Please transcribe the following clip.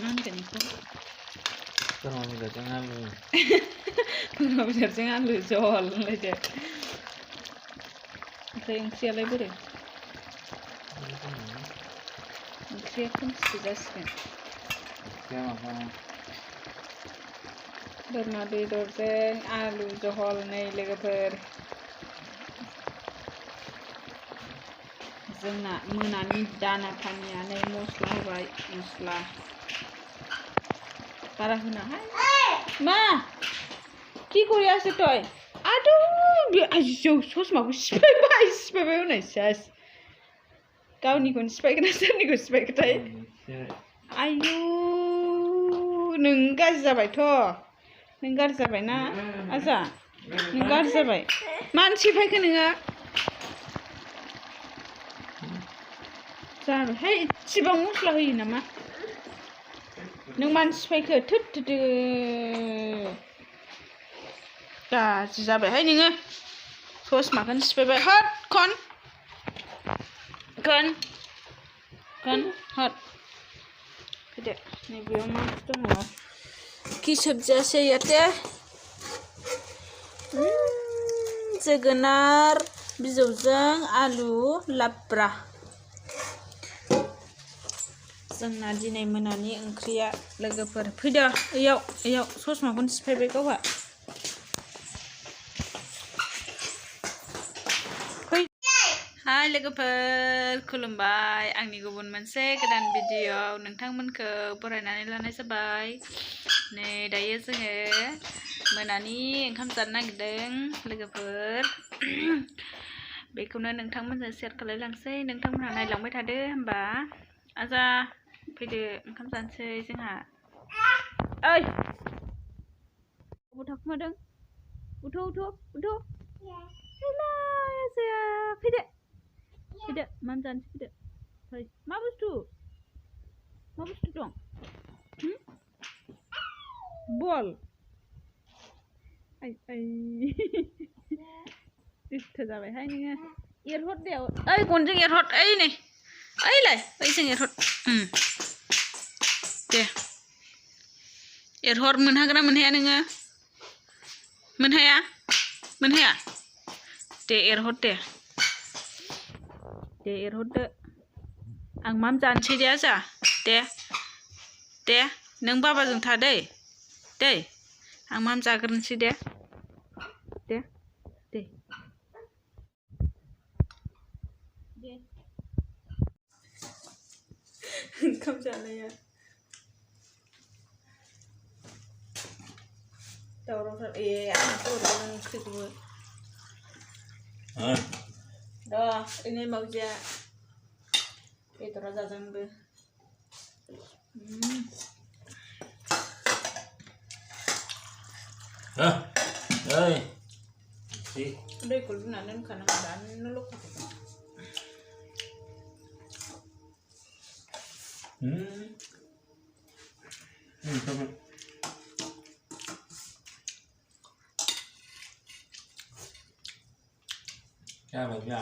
Nanti nih kok. Kurang udah jangan lu. Kurang udah jangan lu jual aja. Yang siapa ibu deh? Siapa sudah sih? Siapa? Bernadi doreng alu jual nih legaper. Zena menani dana kanya nih muslah baik muslah. Parah huna hai. Ma, কি করে আছে তুই? আদু আইজো সসমাखौ सिफायबाय उनाय सास गावनिखौनो सिफायगोन ना सोरनिखौ सिफायखोथाय आयु नों गाज्रि जाबायथ' नों गाज्रि जाबायना आजा नों गाज्रि जाबाय मानो सिफायखो नोङो जाबायहाय इसेबां मस्ला होयो नामा नों मानो सिफायखो थोद गाज्रि जाबायहाय नोङो ससमाखौनो सिफायबाय हट खन हट फैदो नैबेयाव मा दङ कि सबजियासो याते जोगोनार बिजौजों आलु लाब्रा जोंना दिनै मोनानि ओंख्रिया लोगोफोर फैदो इयाव ससमाखौनो सिफायबाय गावहा हाय लोगोफोर खुलुमबाय आंनि गुबुन मोनसे गोदान भिडिअ'आव नोंथांमोनखौ बरायनानै लानाय जाबाय नै दायो जोङो मोनानि ओंखाम जानो नागिरदों लोगोफोर बेखौनो नोंथांमोनजों शेयार खालायलांसै नोंथांमोनहा नायलांबाय थादो होमबा आजा फैदो ओंखाम जानोसै जोंहा ओइ अबाव थाखुमादों उथ' हेलाय आजाया फैदो माम जानोसै फैदो फै मा बुस्थु दं बल दुस्थ' जाबायहाय नोङो एरहर दे ओइ गनजों एरहर ओइ नै ओइलाय ओइजों एरहर दे एरहर मोनहागोन ना मोनहाया नोङो मोनहाया दे एरहर दे एरहरदो आं माम जानोसै दे आजा दे नों बाबाजों था दै आं माम जाग्रोनोसै दे ओंखाम जानाया दावरावथार आं हरगोन ओंख्रिखौबो ini maujia itu raja jambu si udah kulina nen kana dan nuluk क्या बजा